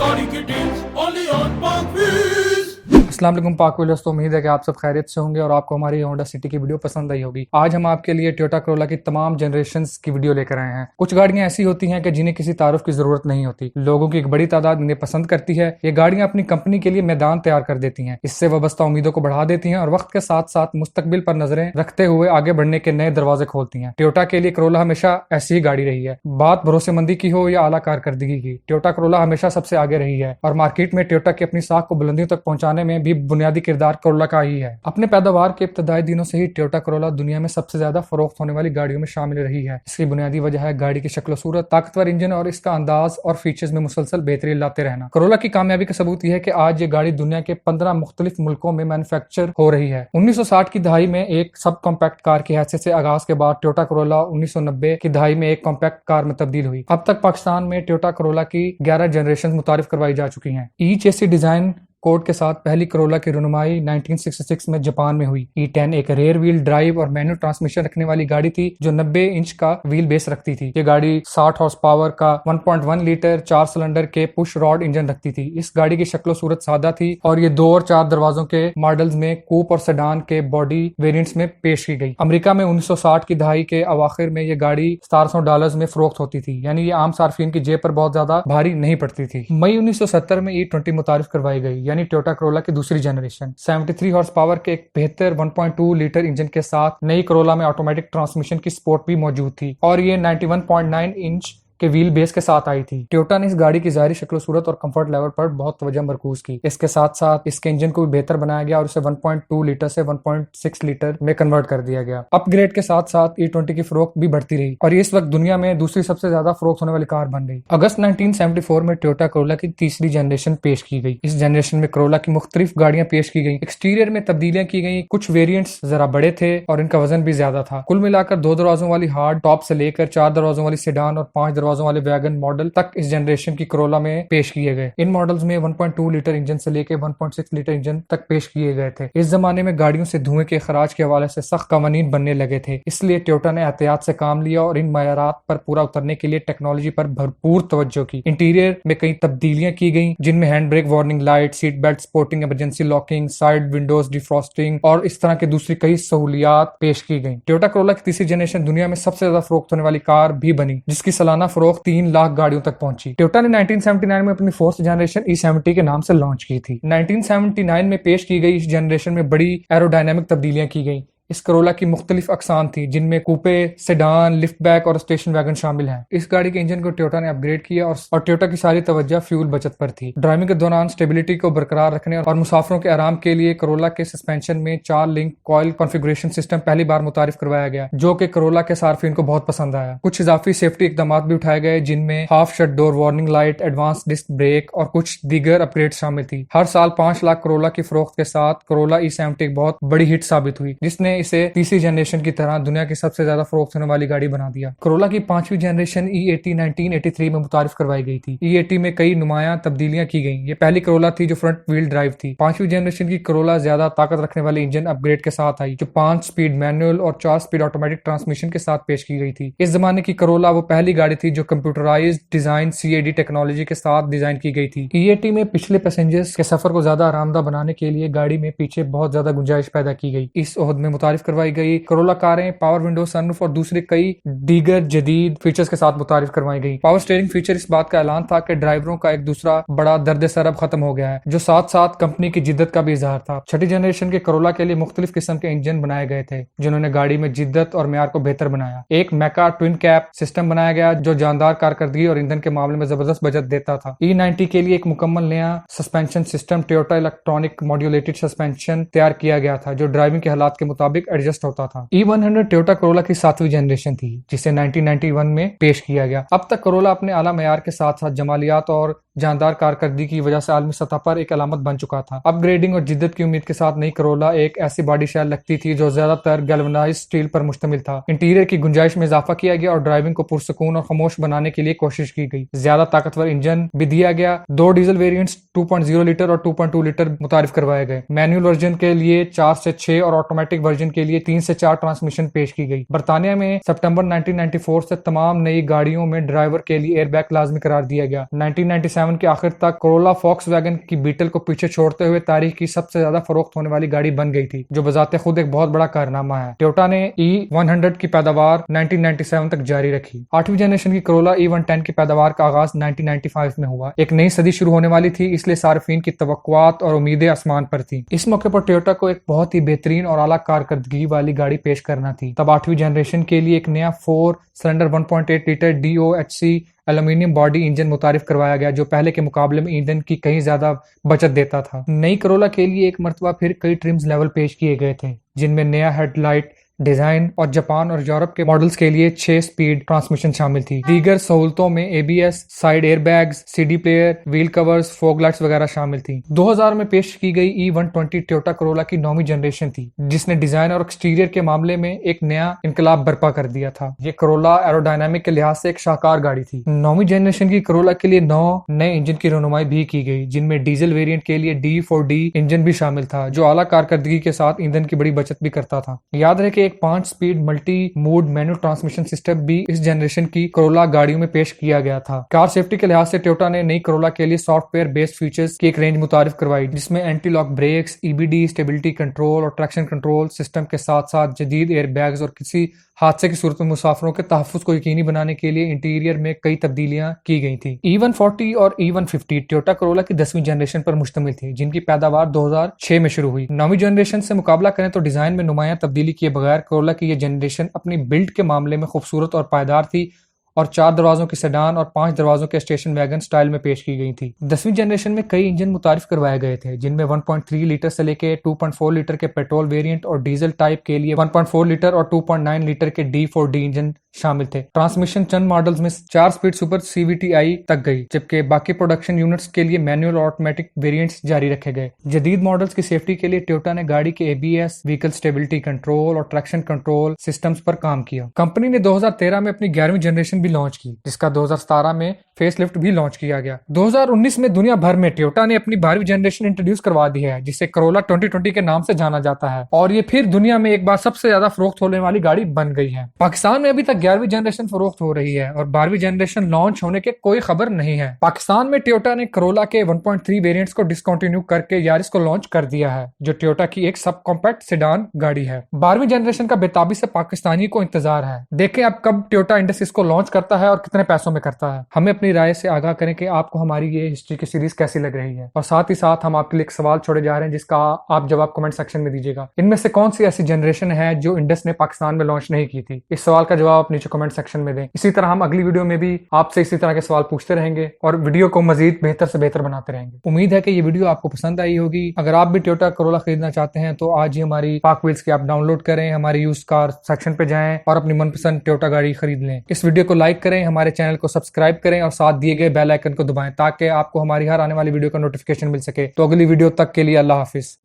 सारी की deals only on पाकविज। अस्सलाम वालेकुम पाक व्यूअर्स। तो उम्मीद है कि आप सब खैरियत से होंगे और आपको हमारी होंडा सिटी की वीडियो पसंद आई होगी। आज हम आपके लिए टोयोटा कोरोला की तमाम जनरेशंस की वीडियो लेकर आए हैं। कुछ गाड़ियां ऐसी होती हैं कि जिन्हें किसी तारुफ की जरूरत नहीं होती, लोगों की एक बड़ी तादाद इन्हें पसंद करती है। ये गाड़ियां अपनी कंपनी के लिए मैदान तैयार कर देती हैं, इससे वाबस्ता उम्मीदों को बढ़ा देती हैं और वक्त के साथ साथ मुस्तकबिल पर नजरें रखते हुए आगे बढ़ने के नए दरवाजे खोलती हैं। टोयोटा के लिए कोरोला हमेशा ऐसी ही गाड़ी रही है। बात भरोसेमंदी की हो या आला कारकर्दगी की, टोयोटा कोरोला हमेशा सबसे आगे रही है और मार्केट में टोयोटा की अपनी साख को बुलंदियों तक पहुंचाने में भी बुनियादी किरदार कोरोला का ही है। अपने पैदावार के इब्तदाई दिनों से ही टोयोटा कोरोला दुनिया में सबसे ज्यादा फरोख्त होने वाली गाड़ियों में शामिल रही है। इसकी बुनियादी वजह है गाड़ी की शक्ल सूरत, ताकतवर इंजन और इसका अंदाज और फीचर्स में मुसलसल बेहतरी लाते रहना। कोरोला की कामयाबी का सबूत यह है कि आज ये गाड़ी दुनिया के 15 मुख्तलिफ मुल्कों में मैन्युफैक्चर हो रही है। 1960 की दहाई में एक सब कॉम्पैक्ट कार की हैसियत से आगाज के बाद टोयोटा कोरोला 1990 की दहाई में एक कॉम्पैक्ट कार में तब्दील हुई। अब तक पाकिस्तान में टोयोटा कोरोला की 11 जनरेशन मुतारिफ करवाई जा चुकी हैं। ई चेसी डिजाइन कोड के साथ पहली कोरोला की रुनुमाई 1966 में जापान में हुई। E10 एक रेयर व्हील ड्राइव और मैनुअल ट्रांसमिशन रखने वाली गाड़ी थी जो 90 इंच का व्हील बेस रखती थी। ये गाड़ी 60 हॉर्स पावर का 1.1 लीटर 4 सिलेंडर के पुश रॉड इंजन रखती थी। इस गाड़ी की शक्लो सूरत सादा थी और ये 2 और 4 दरवाजों के मॉडल्स में कूप और सेडान के बॉडी वेरिएंट्स में पेश की गई। अमेरिका में 1960 की दहाई के अवाखिर में ये गाड़ी $1700 में फरोख्त होती थी, यानी ये आम सार्फिन की जेब पर बहुत ज्यादा भारी नहीं पड़ती थी। मई 1970 में E20 मुतारिफ करवाई गई, यानी टोयोटा कोरोला की दूसरी जनरेशन। 73 हॉर्स पावर के एक बेहतर 1.2 लीटर इंजन के साथ नई कोरोला में ऑटोमेटिक ट्रांसमिशन की सपोर्ट भी मौजूद थी और ये 91.9 इंच के व्हील बेस के साथ आई थी। टोयोटा ने इस गाड़ी की जाहिरी शक्ल सूरत और कंफर्ट लेवल पर बहुत तवज्जो मरकूज की। इसके साथ साथ इसके इंजन को भी बेहतर बनाया गया और इसे 1.2 लीटर से 1.6 लीटर में कन्वर्ट कर दिया गया। अपग्रेड के साथ साथ E20 की फरोख्त भी बढ़ती रही और इस वक्त दुनिया में दूसरी सबसे ज्यादा फरोख्त होने वाली कार बन गई। अगस्त 1974 में टोयोटा कोरोला की तीसरी जनरेशन पेश की गई। इस जनरेशन में कोरोला की मुख्तलिफ गाड़ियां पेश की गई। एक्सटीरियर में तब्दीलियां की गई, कुछ वेरिएंट्स जरा बड़े थे और इनका वजन भी ज्यादा था। कुल मिलाकर 2 दरवाजों वाली हार्ड टॉप से लेकर 4 दरवाजों वाली सेडान और 5 दरवाजों वाले वैगन मॉडल तक इस जनरेशन की कोरोला में पेश किए गए। इन मॉडल्स में 1.2 लीटर इंजन से लेकर 1.6 लीटर इंजन तक पेश किए गए थे। इस जमाने में गाड़ियों से धुएं के खराज के हवाले से सख्त कवानीन बनने लगे थे, इसलिए टोयोटा ने एहतियात से काम लिया और इन मयारात पर पूरा उतरने के लिए टेक्नोलॉजी पर भरपूर तवज्जो की। इंटीरियर में कई तब्दीलियां की गई, जिनमें hand brake warning light, seat belt sporting, emergency locking, side Windows defrosting और इस तरह की दूसरी कई सहूलियात पेश की गई। टोयोटा कोरोला की तीसरी जनरेशन दुनिया में सबसे ज्यादा फरोख्त होने वाली कार भी बनी, जिसकी सालाना फरोख्त 3 लाख गाड़ियों तक पहुंची। टोयोटा ने 1979 में अपनी फोर्थ जनरेशन E70 के नाम से लॉन्च की थी। 1979 में पेश की गई इस जनरेशन में बड़ी एरोडायनामिक तब्दीलियां की गई। इस कोरोला की मुख्तलिफ अकसाम थी, जिनमें कूपे, सेडान, लिफ्टबैक और स्टेशन वैगन शामिल हैं। इस गाड़ी के इंजन को टोयोटा ने अपग्रेड किया और टोयोटा की सारी तवज्जो फ्यूल बचत पर थी। ड्राइविंग के दौरान स्टेबिलिटी को बरकरार रखने और मुसाफिरों के आराम के लिए कोरोला के सस्पेंशन में 4 लिंक कॉइल कॉन्फ़िगरेशन सिस्टम पहली बार मुतारिफ करवाया गया, जो कि कोरोला के सार्फिन को बहुत पसंद आया। कुछ इजाफी सेफ्टी इकदाम भी उठाए गए, जिनमें half shut door warning light, advance disc brake और कुछ दीगर अपग्रेड शामिल थी। हर साल 5 लाख कोरोला की फरोख्त के साथ कोरोला E70 एक बहुत बड़ी हिट साबित हुई, जिसने इसे तीसरी जनरेशन की तरह दुनिया की सबसे ज्यादा फरोख्त होने वाली गाड़ी बना दिया। कोरोला की 5वीं जनरेशन E80 1983 में मुतारिफ करवाई गई थी। E80 में कई नुमायां तब्दीलियां की गई। ये पहली कोरोला थी जो फ्रंट व्हील ड्राइव थी। 5वीं जनरेशन की कोरोला ज्यादा ताकत रखने वाले इंजन अपग्रेड के साथ आई, जो 5 स्पीड मैनुअल और 4 स्पीड ऑटोमेटिक ट्रांसमिशन के साथ पेश की गई थी। इस जमाने की कोरोला वो पहली गाड़ी थी जो कंप्यूटराइज्ड डिजाइन CAD टेक्नोलॉजी के साथ डिजाइन की गई थी। E80 में पिछले पैसेंजर्स के सफर को ज्यादा आरामदा बनाने के लिए गाड़ी में पीछे बहुत ज्यादा गुंजाइश पैदा की गई। इस ओहद में मुतारिफ करवाई गई कोरोला कारें पावर विंडो, सनरूफ और दूसरे कई दीगर जदीद फीचर्स के साथ मुतारिफ करवाई गई। पावर स्टीयरिंग फीचर इस बात का ऐलान था कि ड्राइवरों का एक दूसरा बड़ा दर्द सर अब खत्म हो गया है, जो साथ साथ कंपनी की जिद्दत का भी इजहार था। छठी जनरेशन के कोरोला के लिए मुख्तलिफ किस्म के इंजन बनाए गए थे, जिन्होंने गाड़ी में जिद्दत और म्यार को बेहतर बनाया। एक मैका ट्विन कैप सिस्टम बनाया गया, जो जानदार कारकर्दगी और ईंधन के मामले में जबरदस्त बचत देता था। E90 के लिए एक मुकम्मल नया suspension system Toyota electronic modulated suspension तैयार किया गया था, जो ड्राइविंग के हालात के मुताबिक एडजस्ट होता था। E100 टोयोटा कोरोला की 7वीं जनरेशन थी, जिसे 1991 में पेश किया गया। अब तक कोरोला अपने आला मयार के साथ साथ जमालियात और जानदार कारकर्दगी की वजह से आलमी सतह पर एक अलामत बन चुका था। अपग्रेडिंग और जिद्दत की उम्मीद के साथ नई कोरोला एक ऐसी बॉडी शेल लगती थी जो ज्यादातर गैल्वनाइज्ड स्टील पर मुश्तमिल था। इंटीरियर की गुंजाइश में इजाफा किया गया और ड्राइविंग को पुरसकून और खामोश बनाने के लिए कोशिश की गई। ज्यादा ताकतवर इंजन भी दिया गया। 2 डीजल वेरिएंट्स 2.0 लीटर और 2.2 लीटर मुतारिफ करवाए गए। मैनुअल वर्जन के लिए 4 से 6 और ऑटोमेटिक वर्जन के लिए 3 से 4 ट्रांसमिशन पेश की गई। बर्तानिया में सितंबर 1994 से तमाम नई गाड़ियों में ड्राइवर के लिए एयरबैग लाजमी करार दिया गया। 1997 के आखिर तक कोरोला फॉक्सवैगन की बीटल को पीछे छोड़ते हुए तारीख की सबसे ज्यादा फरोख्त होने वाली गाड़ी बन गई थी, जो बजाते खुद एक बहुत बड़ा कारनामा है। टोयोटा ने E100 की पैदावार 1997 तक जारी रखी। 8वीं जनरेशन की कोरोला E110 की पैदावार का आगाज 1995 में हुआ। एक नई सदी शुरू होने वाली थी, इसलिए सार्फिन की तवक्कुआत और उम्मीदें आसमान पर थी। इस मौके पर टोयोटा को एक बहुत ही बेहतरीन और आला कारकर्दगी वाली गाड़ी पेश करना थी। तब 8वीं जनरेशन के लिए एक नया 4 सिलेंडर 1.8 litre DOHC aluminium body engine मुतारिफ करवाया गया, जो पहले के मुकाबले में ईंधन की कहीं ज्यादा बचत देता था। नई कोरोला के लिए एक मरतबा फिर कई ट्रिम्स लेवल पेश किए गए थे, जिनमें नया हेडलाइट डिजाइन और जापान और यूरोप के मॉडल्स के लिए 6 स्पीड ट्रांसमिशन शामिल थी। दीगर सहूलतों में ABS, side airbags, CD player, wheel covers, fog lights वगैरह शामिल थी। 2000 में पेश की गई E120 टोयोटा कोरोला की 9वीं जनरेशन थी, जिसने डिजाइन और एक्सटीरियर के मामले में एक नया इनकलाब बर्पा कर दिया था। ये कोरोला एरोडायनामिक के लिहाज से एक शाहकार गाड़ी थी। 9वीं जनरेशन की कोरोला के लिए 9 नए इंजन की रहनुमाई भी की गई, जिनमें डीजल वेरिएंट के लिए D4D इंजन भी शामिल था, जो आला कारकर्दगी के साथ ईंधन की बड़ी बचत भी करता था। याद रहे कि एक 5 speed multi mode manual transmission system भी इस जनरेशन की कोरोला गाड़ियों में पेश किया गया था। कार सेफ्टी के लिहाज से टोयोटा ने नई कोरोला के लिए सॉफ्टवेयर बेस्ड फीचर्स की एक रेंज मुतारिफ करवाई, जिसमें anti lock brakes, EBD, stability control और ट्रैक्शन कंट्रोल सिस्टम के साथ साथ जदीद एयरबैग्स और किसी हादसे की सूरत में मुसाफिरों के तहफ्फुज़ को यकीनी बनाने के लिए इंटीरियर में कई तब्दीलियां की गई थी। E140 और E150 टोयोटा कोरोला की 10वीं जनरेशन पर मुश्तमिल थी, जिनकी पैदावार 2006 में शुरू हुई। 9वीं जनरेशन से मुकाबला करें तो डिजाइन में नुमायां तब्दीली किए बगैर कोरोला की यह जनरेशन अपनी बिल्ड के मामले में खूबसूरत और पायदार थी और 4 दरवाजों की सेडान और 5 दरवाजों के स्टेशन वैगन स्टाइल में पेश की गई थी। 10वीं जनरेशन में कई इंजन मुतारिफ करवाए गए थे, जिनमें 1.3 लीटर से लेके 2.4 लीटर के पेट्रोल वेरिएंट और डीजल टाइप के लिए 1.4 लीटर और 2.9 लीटर के D4D इंजन शामिल थे। ट्रांसमिशन चंद मॉडल्स में 4 स्पीड सुपर CVTi तक गई, जबकि बाकी प्रोडक्शन यूनिट्स के लिए मैनुअल और ऑटोमेटिक वेरिएंट्स जारी रखे गए। जदीद मॉडल्स की सेफ्टी के लिए टोयोटा ने गाड़ी के ABS, व्हीकल स्टेबिलिटी कंट्रोल और ट्रैक्शन कंट्रोल सिस्टम्स पर काम किया। कंपनी ने 2013 में अपनी 11वीं जनरेशन भी लॉन्च की, जिसका 2017 में फेसलिफ्ट भी लॉन्च किया गया। 2019 में दुनिया भर में टोयोटा ने अपनी 12वीं जनरेशन इंट्रोड्यूस करवा दी है, जिसे कोरोला 2020 के नाम से जाना जाता है, और ये फिर दुनिया में एक बार सबसे ज्यादा फरोख्त होने वाली गाड़ी बन गई है। पाकिस्तान में अभी तक 11वीं जनरेशन फरोख्त हो रही है और 12वीं जनरेशन लॉन्च होने के कोई खबर नहीं है। पाकिस्तान में टोयोटा ने कोरोला के 1.3 वेरिएंट्स को डिसकंटिन्यू करके यारिस को लॉन्च कर दिया है, जो टोयोटा की एक सब कॉम्पैक्ट सेडान गाड़ी है। 12वीं जनरेशन का बेताबी से पाकिस्तानी को इंतजार है। देखें अब कब टोयोटा इंडस्ट्रीज को लॉन्च करता है और कितने पैसों में करता है। हमें अपनी राय से आगाह करें कि आपको हमारी ये हिस्ट्री की सीरीज कैसी लग रही है, और साथ ही साथ हम आपके लिए एक सवाल छोड़े जा रहे हैं, जिसका आप जवाब कमेंट सेक्शन में दीजिएगा। इनमें से कौन सी ऐसी जनरेशन है जो इंडस ने पाकिस्तान में लॉन्च नहीं की थी? इस सवाल का जवाब आप नीचे कमेंट सेक्शन में दें। इसी तरह हम अगली वीडियो में भी आपसे इसी तरह के सवाल पूछते रहेंगे और वीडियो को मजीद बेहतर से बेहतर बनाते रहेंगे। उम्मीद है कि ये वीडियो आपको पसंद आई होगी। अगर आप भी टोयोटा कोरोला खरीदना चाहते हैं तो आज ही हमारी पाक व्हील्स की ऐप डाउनलोड करें, हमारे यूज्ड कार सेक्शन पे जाएं और अपनी मनपसंद टोयोटा गाड़ी खरीद लें। इस वीडियो को लाइक करें, हमारे चैनल को सब्सक्राइब करें और साथ दिए गए बेल आइकन को दबाएं, ताकि आपको हमारी हर आने वाली वीडियो का नोटिफिकेशन मिल सके। तो अगली वीडियो तक के लिए अल्लाह हाफिज।